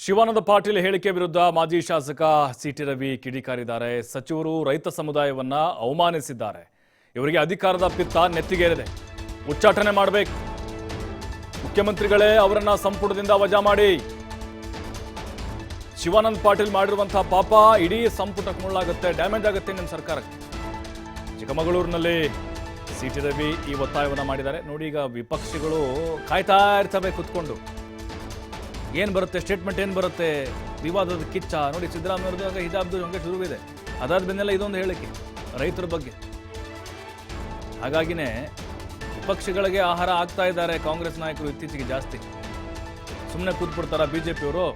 ಶಿವಾನಂದ ಪಾಟೀಲ್ ಹೇಳಿಕೆ ವಿರುದ್ಧ ಮಾಜಿ ಶಾಸಕ ಸಿಟಿ ರವಿ ಕಿಡಿಕಾರಿದ್ದಾರೆ. ಸಚಿವರು ರೈತ ಸಮುದಾಯವನ್ನ ಅವಮಾನಿಸಿದ್ದಾರೆ. ಇವರಿಗೆ ಅಧಿಕಾರದ ಪಿತ್ತ ನೆತ್ತಿಗೇರಿದೆ. ಉಚ್ಚಾಟನೆ ಮಾಡಬೇಕು. ಮುಖ್ಯಮಂತ್ರಿಗಳೇ ಅವರನ್ನ ಸಂಪುಟದಿಂದ ವಜಾ ಮಾಡಿ. ಶಿವಾನಂದ ಪಾಟೀಲ್ ಮಾಡಿರುವಂತಹ ಪಾಪ ಇಡೀ ಸಂಪುಟಕ್ಕೆ ಮುಳ್ಳಾಗುತ್ತೆ, ಡ್ಯಾಮೇಜ್ ಆಗುತ್ತೆ ನಿಮ್ಮ ಸರ್ಕಾರಕ್ಕೆ. ಚಿಕ್ಕಮಗಳೂರಿನಲ್ಲಿ ಸಿಟಿ ರವಿ ಈ ಒತ್ತಾಯವನ್ನು ಮಾಡಿದ್ದಾರೆ. ನೋಡಿ, ಈಗ ವಿಪಕ್ಷಗಳು ಕಾಯ್ತಾ ಇರ್ತವೆ ಕುತ್ಕೊಂಡು. ಏನು ಬರುತ್ತೆ ಸ್ಟೇಟ್ಮೆಂಟ್, ಏನು ಬರುತ್ತೆ, ವಿವಾದದ ಕಿಚ್ಚ. ನೋಡಿ, ಸಿದ್ದರಾಮಯ್ಯವ್ರದ್ದು ಹಿಜಾಬ್ದು ಹಂಗೆ ಶುರುವಿದೆ. ಅದಾದ ಬೆನ್ನೆಲ್ಲ ಇದೊಂದು ಹೇಳಿಕೆ ರೈತರ ಬಗ್ಗೆ. ಹಾಗಾಗಿನೇ ವಿಪಕ್ಷಗಳಿಗೆ ಆಹಾರ ಆಗ್ತಾ ಇದ್ದಾರೆ ಕಾಂಗ್ರೆಸ್ ನಾಯಕರು ಇತ್ತೀಚೆಗೆ ಜಾಸ್ತಿ. ಸುಮ್ಮನೆ ಕೂತ್ಬಿಡ್ತಾರ ಬಿಜೆಪಿಯವರು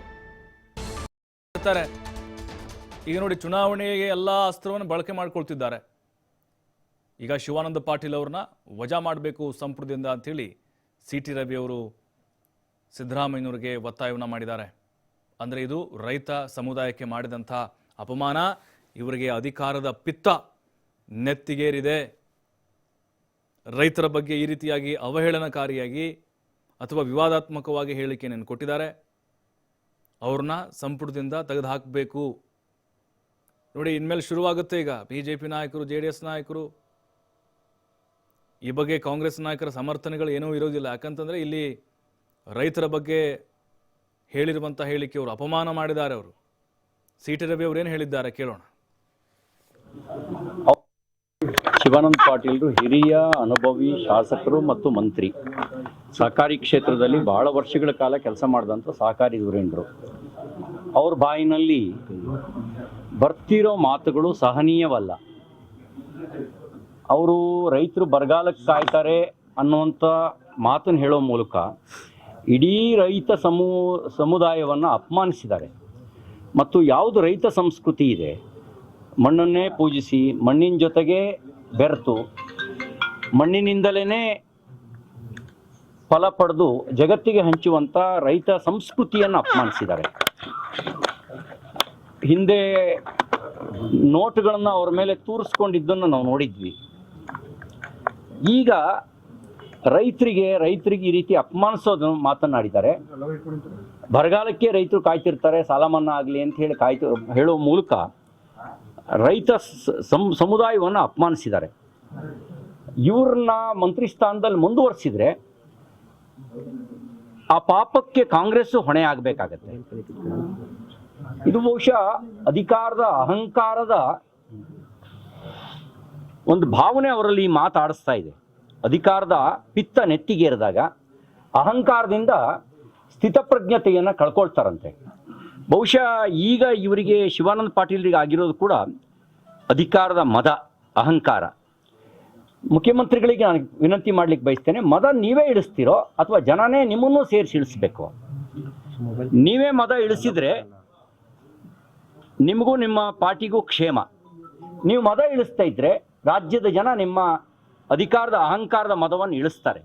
ಇರ್ತಾರೆ. ಈಗ ನೋಡಿ, ಚುನಾವಣೆಗೆ ಎಲ್ಲ ಅಸ್ತ್ರವನ್ನು ಬಳಕೆ ಮಾಡ್ಕೊಳ್ತಿದ್ದಾರೆ. ಈಗ ಶಿವಾನಂದ ಪಾಟೀಲ್ ಅವ್ರನ್ನ ವಜಾ ಮಾಡಬೇಕು ಸಂಪುಟದಿಂದ ಅಂಥೇಳಿ ಸಿಟಿ ರವಿ ಅವರು ಸಿದ್ದರಾಮಯ್ಯನವರಿಗೆ ಒತ್ತಾಯವನ್ನು ಮಾಡಿದ್ದಾರೆ. ಅಂದರೆ ಇದು ರೈತ ಸಮುದಾಯಕ್ಕೆ ಮಾಡಿದಂಥ ಅಪಮಾನ. ಇವರಿಗೆ ಅಧಿಕಾರದ ಪಿತ್ತ ನೆತ್ತಿಗೇರಿದೆ. ರೈತರ ಬಗ್ಗೆ ಈ ರೀತಿಯಾಗಿ ಅವಹೇಳನಕಾರಿಯಾಗಿ ಅಥವಾ ವಿವಾದಾತ್ಮಕವಾಗಿ ಹೇಳಿಕೆಯನ್ನು ಕೊಟ್ಟಿದ್ದಾರೆ. ಅವ್ರನ್ನ ಸಂಪುಟದಿಂದ ತೆಗೆದುಹಾಕಬೇಕು. ನೋಡಿ, ಇನ್ಮೇಲೆ ಶುರುವಾಗುತ್ತೆ. ಈಗ ಬಿಜೆಪಿ ನಾಯಕರು, JDS ನಾಯಕರು ಈ ಬಗ್ಗೆ ಕಾಂಗ್ರೆಸ್ ನಾಯಕರ ಸಮರ್ಥನೆಗಳು ಏನೂ ಇರೋದಿಲ್ಲ. ಯಾಕಂತಂದರೆ ಇಲ್ಲಿ ರೈತರ ಬಗ್ಗೆ ಹೇಳಿರುವಂಥ ಹೇಳಿಕೆ ಅವರು ಅಪಮಾನ ಮಾಡಿದ್ದಾರೆ. ಅವರು ಸಿಟಿ ರವಿ ಅವರು ಏನು ಹೇಳಿದ್ದಾರೆ ಕೇಳೋಣ. ಶಿವಾನಂದ ಪಾಟೀಲ್ರು ಹಿರಿಯ ಅನುಭವಿ ಶಾಸಕರು ಮತ್ತು ಮಂತ್ರಿ, ಸಹಕಾರಿ ಕ್ಷೇತ್ರದಲ್ಲಿ ಬಹಳ ವರ್ಷಗಳ ಕಾಲ ಕೆಲಸ ಮಾಡಿದಂಥ ಸಹಕಾರಿ ಧುರೀಣರು. ಅವ್ರ ಬಾಯಿನಲ್ಲಿ ಬರ್ತಿರೋ ಮಾತುಗಳು ಸಹನೀಯವಲ್ಲ. ಅವರು ರೈತರು ಬರಗಾಲಕ್ಕೆ ಕಾಯ್ತಾರೆ ಅನ್ನುವಂಥ ಮಾತನ್ನು ಹೇಳೋ ಮೂಲಕ ಇಡೀ ರೈತ ಸಮುದಾಯವನ್ನು ಅಪಮಾನಿಸಿದ್ದಾರೆ. ಮತ್ತು ಯಾವುದು ರೈತ ಸಂಸ್ಕೃತಿ ಇದೆ, ಮಣ್ಣನ್ನೇ ಪೂಜಿಸಿ ಮಣ್ಣಿನ ಜೊತೆಗೆ ಬೆರೆತು ಮಣ್ಣಿನಿಂದಲೇ ಫಲ ಪಡೆದು ಜಗತ್ತಿಗೆ ಹಂಚುವಂಥ ರೈತ ಸಂಸ್ಕೃತಿಯನ್ನು ಅಪಮಾನಿಸಿದ್ದಾರೆ. ಹಿಂದೆ ನೋಟುಗಳನ್ನು ಅವ್ರ ಮೇಲೆ ತೂರಿಸ್ಕೊಂಡಿದ್ದನ್ನು ನಾವು ನೋಡಿದ್ವಿ. ಈಗ ರೈತರಿಗೆ ಈ ರೀತಿ ಅಪಮಾನಿಸೋದು ಮಾತನಾಡಿದ್ದಾರೆ. ಬರಗಾಲಕ್ಕೆ ರೈತರು ಕಾಯ್ತಿರ್ತಾರೆ, ಸಾಲ ಮನ್ನಾ ಆಗಲಿ ಅಂತ ಹೇಳಿ ಹೇಳೋ ಮೂಲಕ ರೈತ ಸಮುದಾಯವನ್ನು ಅಪಮಾನಿಸಿದ್ದಾರೆ. ಇವ್ರನ್ನ ಮಂತ್ರಿ ಸ್ಥಾನದಲ್ಲಿ ಮುಂದುವರಿಸಿದ್ರೆ ಆ ಪಾಪಕ್ಕೆ ಕಾಂಗ್ರೆಸ್ ಹೊಣೆ ಆಗಬೇಕಾಗತ್ತೆ. ಇದು ಬಹುಶಃ ಅಧಿಕಾರದ ಅಹಂಕಾರದ ಒಂದು ಭಾವನೆ ಅವರಲ್ಲಿ ಮಾತಾಡಿಸ್ತಾ ಇದೆ. ಅಧಿಕಾರದ ಪಿತ್ತ ನೆತ್ತಿಗೇರಿದಾಗ ಅಹಂಕಾರದಿಂದ ಸ್ಥಿತಪ್ರಜ್ಞತೆಯನ್ನು ಕಳ್ಕೊಳ್ತಾರಂತೆ. ಬಹುಶಃ ಈಗ ಇವರಿಗೆ ಶಿವಾನಂದ ಪಾಟೀಲ್ರಿಗೆ ಆಗಿರೋದು ಕೂಡ ಅಧಿಕಾರದ ಮದ, ಅಹಂಕಾರ. ಮುಖ್ಯಮಂತ್ರಿಗಳಿಗೆ ನಾನು ವಿನಂತಿ ಮಾಡ್ಲಿಕ್ಕೆ ಬಯಸ್ತೇನೆ, ಮದ ನೀವೇ ಇಳಿಸ್ತೀರೋ ಅಥವಾ ಜನನೇ ನಿಮ್ಮನ್ನೂ ಸೇರಿಸಿ ಇಳಿಸ್ಬೇಕು? ನೀವೇ ಮದ ಇಳಿಸಿದ್ರೆ ನಿಮಗೂ ನಿಮ್ಮ ಪಾರ್ಟಿಗೂ ಕ್ಷೇಮ. ನೀವು ಮದ ಇಳಿಸ್ತಾ ಇದ್ರೆ ರಾಜ್ಯದ ಜನ ನಿಮ್ಮ ಅಧಿಕಾರದ ಅಹಂಕಾರದ ಮದವನ್ನು ಇಳಿಸ್ತಾರೆ.